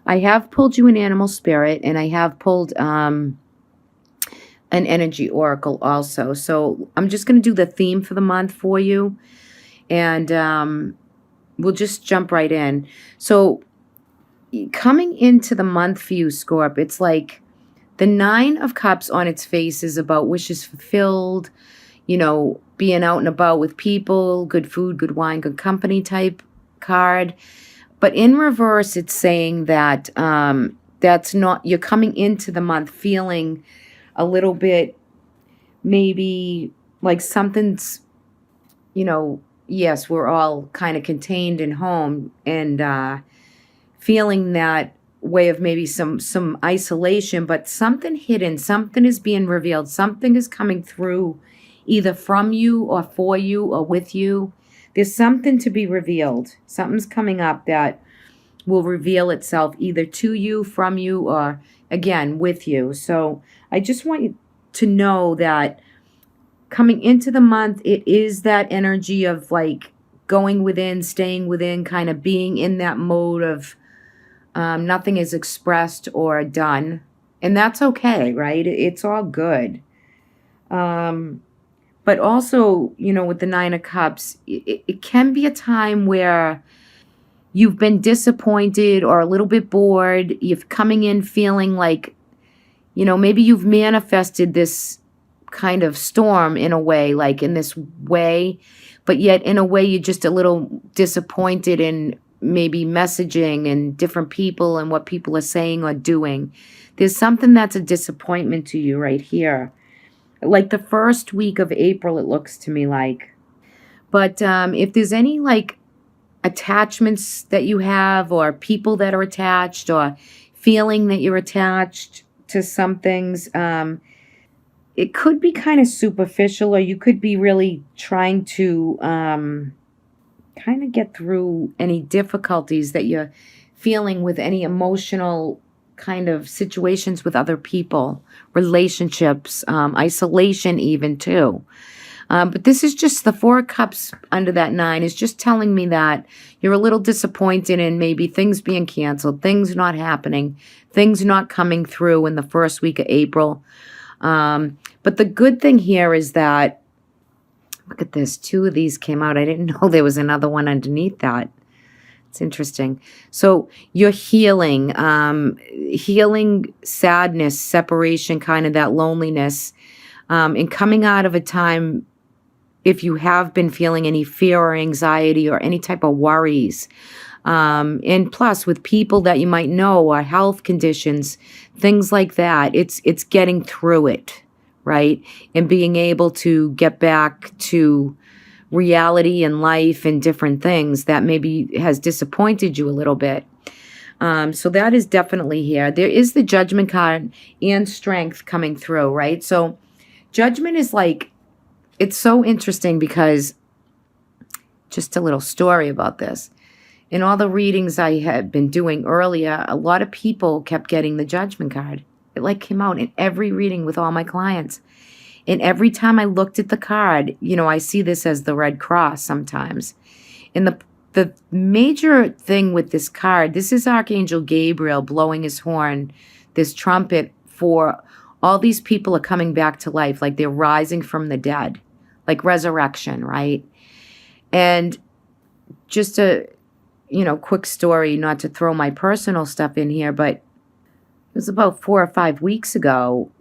I have pulled you an animal spirit, and I have pulled an energy oracle also. So I'm just going to do the theme for the month for you, and we'll just jump right in. So coming into the month for you, Scorp, it's like the Nine of Cups on its face is about wishes fulfilled, being out and about with people, good food, good wine, good company type card. But in reverse, it's saying that that's not, you're coming into the month feeling a little bit maybe like something's, yes, we're all kind of contained in home and feeling that way of maybe some isolation, but something hidden, something is being revealed, something is coming through either from you or for you or with you. There's something to be revealed. Something's coming up that will reveal itself either to you, from you, or again with you. So I just want you to know that coming into the month, it is that energy of like going within, staying within, kind of being in that mode of nothing is expressed or done. And that's okay, right? It's all good. But also, with the Nine of Cups, it can be a time where you've been disappointed or a little bit bored. You're coming in feeling like, maybe you've manifested this kind of storm in a way, like in this way, but yet in a way you're just a little disappointed in maybe messaging and different people and what people are saying or doing. There's something that's a disappointment to you right here. Like the first week of April, it looks to me like. But if there's any like attachments that you have or people that are attached or feeling that you're attached to some things, it could be kind of superficial, or you could be really trying to kind of get through any difficulties that you're feeling with any emotional kind of situations with other people, relationships, isolation even too. But this is just the Four of Cups under that Nine is just telling me that you're a little disappointed in maybe things being canceled, things not happening, things not coming through in the first week of April. But the good thing here is that, look at this, two of these came out. I didn't know there was another one underneath that. It's interesting. So you're healing, healing sadness, separation, kind of that loneliness, and coming out of a time, if you have been feeling any fear or anxiety or any type of worries, and plus with people that you might know or health conditions, things like that, it's getting through it, right? And being able to get back to reality and life and different things that maybe has disappointed you a little bit. So that is definitely here. There is the Judgment card and Strength coming through, right? So Judgment is like, it's so interesting because just a little story about this. In all the readings I had been doing earlier, a lot of people kept getting the Judgment card. It like came out in every reading with all my clients. And every time I looked at the card, I see this as the Red Cross sometimes. And the major thing with this card, this is Archangel Gabriel blowing his horn, this trumpet for all these people are coming back to life, like they're rising from the dead, like resurrection, right? And just a, quick story, not to throw my personal stuff in here, but it was about 4 or 5 weeks ago,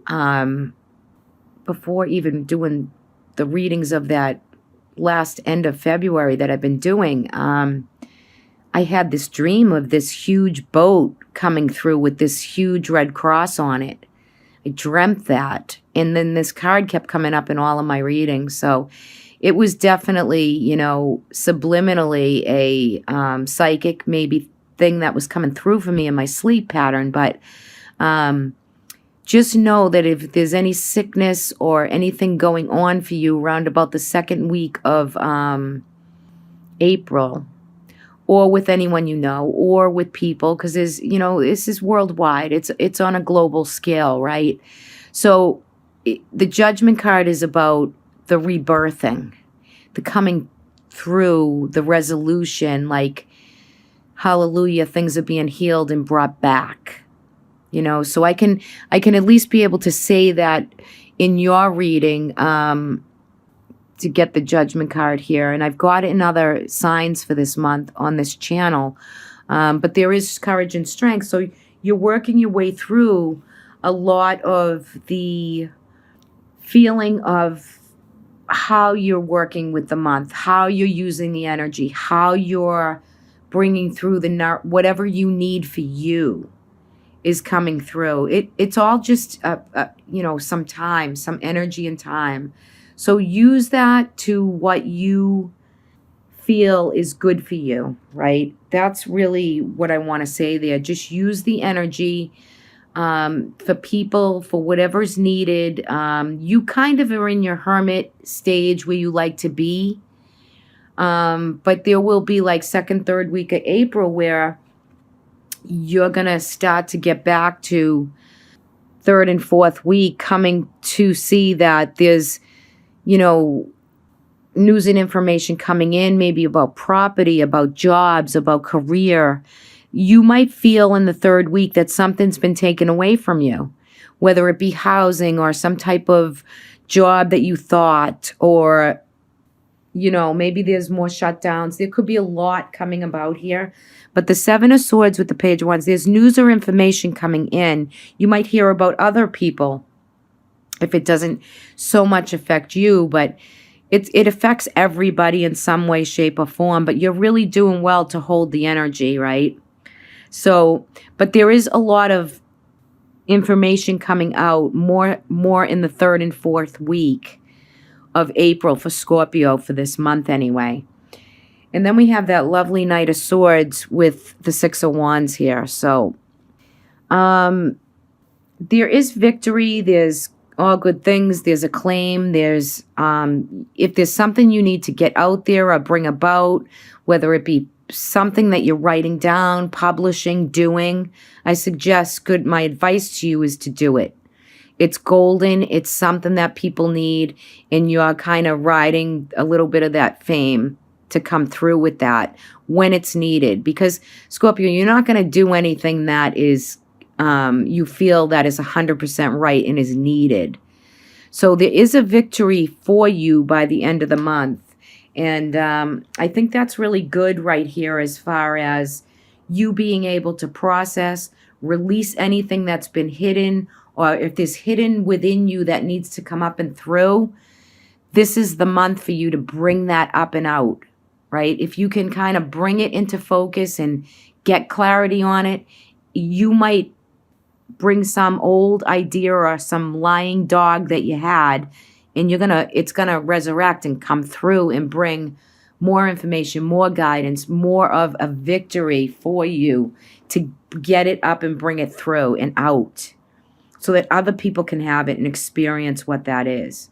before even doing the readings of that last end of February that I've been doing, I had this dream of this huge boat coming through with this huge red cross on it. I dreamt that. And then this card kept coming up in all of my readings. So it was definitely, subliminally a psychic maybe thing that was coming through for me in my sleep pattern. But just know that if there's any sickness or anything going on for you around about the second week of April, or with anyone or with people, because there's, this is worldwide. It's on a global scale, right? So the Judgment card is about the rebirthing, the coming through, the resolution, like hallelujah, things are being healed and brought back. So I can at least be able to say that in your reading, to get the judgment card here. And I've got in other signs for this month on this channel. But there is courage and strength. So you're working your way through a lot of the feeling of how you're working with the month, how you're using the energy, how you're bringing through whatever you need for you is coming through. It's all just, some time, some energy and time. So use that to what you feel is good for you, right? That's really what I want to say there. Just use the energy for people, for whatever's needed. You kind of are in your hermit stage where you like to be. But there will be like second, third week of April where you're going to start to get back to third and fourth week, coming to see that there's, news and information coming in, maybe about property, about jobs, about career. You might feel in the third week that something's been taken away from you, whether it be housing or some type of job that you thought, or, maybe there's more shutdowns. There could be a lot coming about here. But the Seven of Swords with the Page of Wands, there's news or information coming in. You might hear about other people if it doesn't so much affect you, but it affects everybody in some way, shape, or form. But you're really doing well to hold the energy, right? So, but there is a lot of information coming out, more in the third and fourth week of April for Scorpio for this month anyway. And then we have that lovely Knight of Swords with the Six of Wands here. So there is victory. There's all good things. There's acclaim. There's if there's something you need to get out there or bring about, whether it be something that you're writing down, publishing, doing, I suggest my advice to you is to do it. It's golden. It's something that people need, and you're kind of riding a little bit of that fame to come through with that when it's needed. Because Scorpio, you're not going to do anything that is you feel that is 100% right and is needed. So there is a victory for you by the end of the month. And I think that's really good right here as far as you being able to process, release anything that's been hidden, or if there's hidden within you that needs to come up and through. This is the month for you to bring that up and out, right? If you can kind of bring it into focus and get clarity on it, you might bring some old idea or some lying dog that you had, and it's gonna resurrect and come through and bring more information, more guidance, more of a victory for you to get it up and bring it through and out so that other people can have it and experience what that is.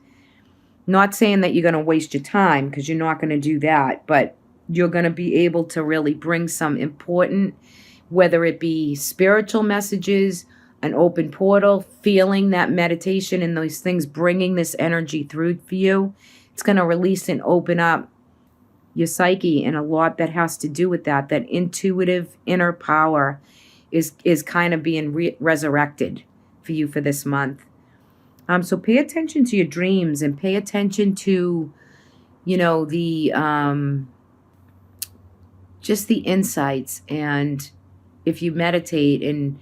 Not saying that you're going to waste your time, because you're not going to do that, but you're going to be able to really bring some important, whether it be spiritual messages, an open portal, feeling that meditation and those things, bringing this energy through for you. It's going to release and open up your psyche, and a lot that has to do with that intuitive inner power is kind of being resurrected for you for this month. So pay attention to your dreams and pay attention to, the just the insights. And if you meditate and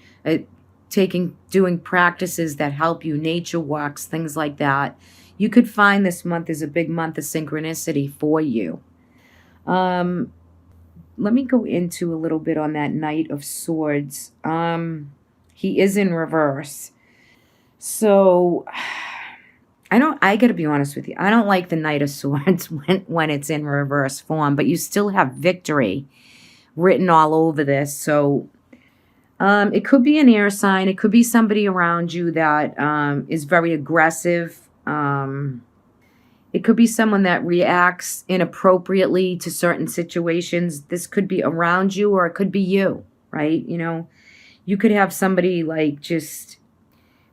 doing practices that help you, nature walks, things like that, you could find this month is a big month of synchronicity for you. Let me go into a little bit on that Knight of Swords. He is in reverse. So I got to be honest with you. I don't like the Knight of Swords when it's in reverse form, but you still have victory written all over this. So it could be an air sign. It could be somebody around you that is very aggressive. It could be someone that reacts inappropriately to certain situations. This could be around you, or it could be you, right? You could have somebody like just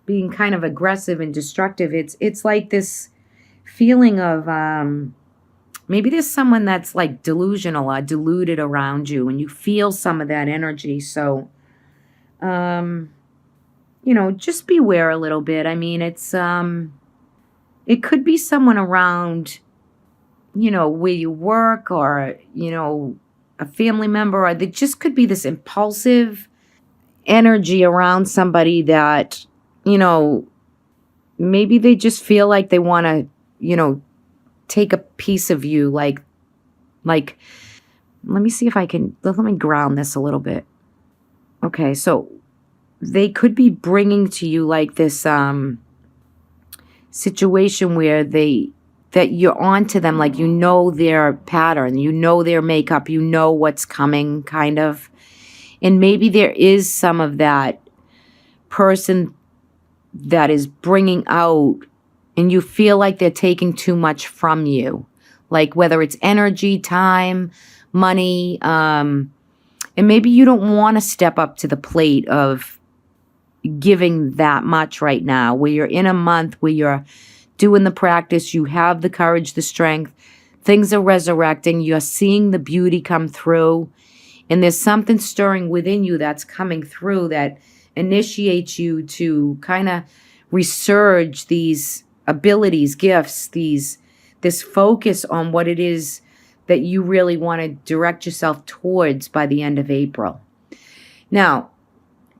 being kind of aggressive and destructive. It's like this feeling of Maybe there's someone that's like delusional or deluded around you, and you feel some of that energy. So, just beware a little bit. I mean, it could be someone around, where you work, or, a family member, or there just could be this impulsive energy around somebody that, maybe they just feel like they want to, take a piece of you. Like, let me see if let me ground this a little bit. Okay. So they could be bringing to you like this, situation where that you're on to them, like, their pattern, their makeup, what's coming, kind of. And maybe there is some of that person that is bringing out, and you feel like they're taking too much from you, like whether it's energy, time, money, and maybe you don't want to step up to the plate of giving that much right now, where you're in a month where you're doing the practice, you have the courage, the strength, things are resurrecting, you're seeing the beauty come through, and there's something stirring within you that's coming through that initiates you to kind of resurge these abilities, gifts, this focus on what it is that you really want to direct yourself towards by the end of April. Now,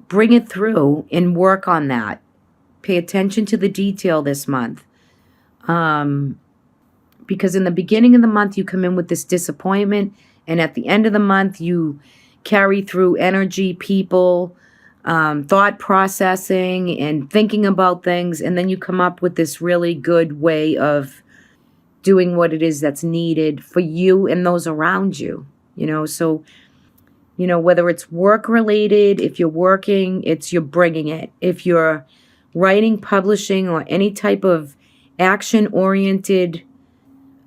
bring it through and work on that. Pay attention to the detail this month. Because in the beginning of the month, you come in with this disappointment, and at the end of the month, you carry through energy, people, thought processing, and thinking about things, and then you come up with this really good way of doing what it is that's needed for you and those around you. So, whether it's work related, if you're working, you're bringing it. If you're writing, publishing, or any type of action oriented,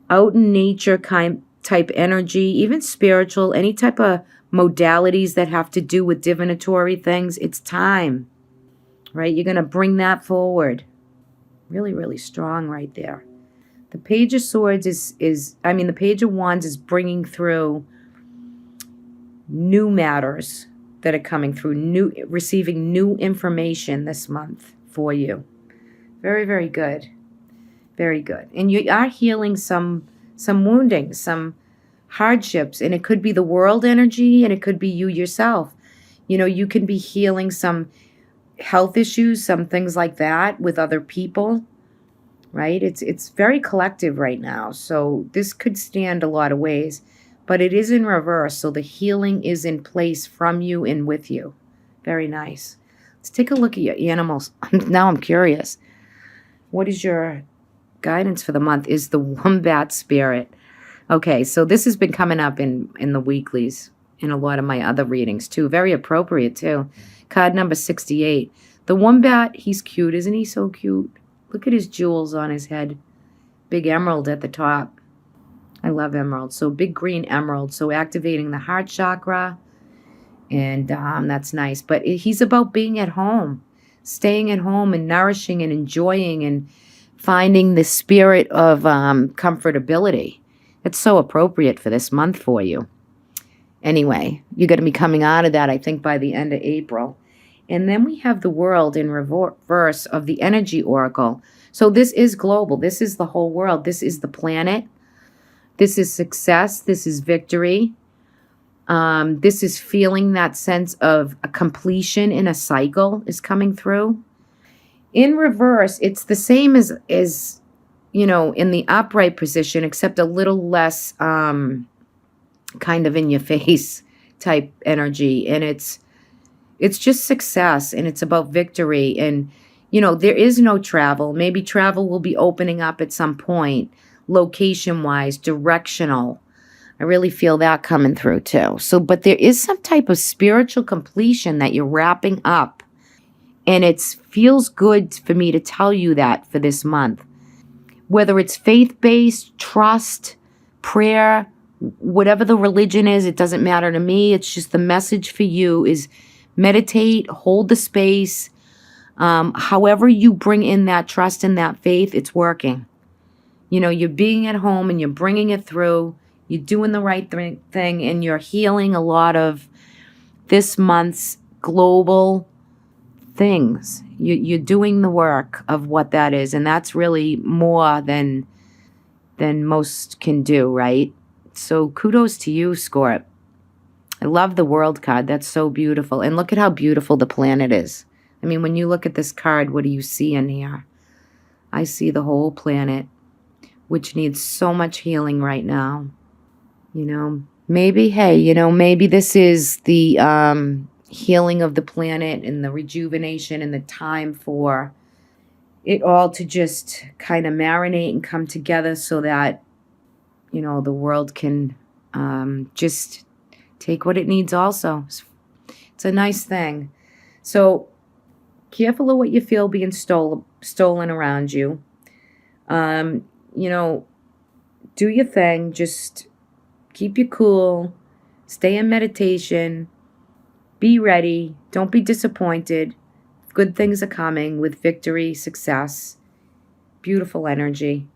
out in nature type energy, even spiritual, any type of modalities that have to do with divinatory things, it's time, right? You're going to bring that forward. Really, really strong right there. The Page of Swords the Page of Wands is bringing through new matters that are coming through, receiving new information this month for you. Very, very good. Very good. And you are healing some wounding, some hardships, and it could be the world energy, and it could be you yourself. You can be healing some health issues, some things like that with other people, right? It's very collective right now. So this could stand a lot of ways, but it is in reverse. So the healing is in place from you and with you. Very nice. Let's take a look at your animals. Now I'm curious. What is your guidance for the month? Is the wombat spirit. Okay, so this has been coming up in the weeklies, in a lot of my other readings too. Very appropriate too. Card number 68. The wombat, he's cute. Isn't he so cute? Look at his jewels on his head. Big emerald at the top. I love emerald. So big green emerald. So activating the heart chakra. And that's nice. But he's about being at home. Staying at home and nourishing and enjoying and finding the spirit of comfortability. It's so appropriate for this month for you. Anyway, you're going to be coming out of that, I think, by the end of April. And then we have the world in reverse of the energy oracle. So this is global. This is the whole world. This is the planet. This is success. This is victory. This is feeling that sense of a completion in a cycle is coming through. In reverse, it's the same as in the upright position, except a little less kind of in your face type energy. And it's just success, and it's about victory. And, there is no travel. Maybe travel will be opening up at some point, location-wise, directional. I really feel that coming through too. So, but there is some type of spiritual completion that you're wrapping up. And it feels good for me to tell you that for this month. Whether it's faith-based, trust, prayer, whatever the religion is, it doesn't matter to me. It's just the message for you is meditate, hold the space. However you bring in that trust and that faith, it's working. You know, you're being at home and you're bringing it through. You're doing the right thing, and you're healing a lot of this month's global things. You're doing the work of what that is, and that's really more than most can do, right? So kudos to you, Scorp. I love the World card. That's so beautiful. And look at how beautiful the planet is. I mean, when you look at this card, what do you see in here? I see the whole planet, which needs so much healing right now. You know, maybe, hey, you know, maybe this is the healing of the planet and the rejuvenation and the time for it all to just kind of marinate and come together so that, you know, the world can just take what it needs also. It's a nice thing. So careful of what you feel being stolen around you. You know, do your thing. Just keep you cool. Stay in meditation. Be ready. Don't be disappointed. Good things are coming with victory, success, beautiful energy.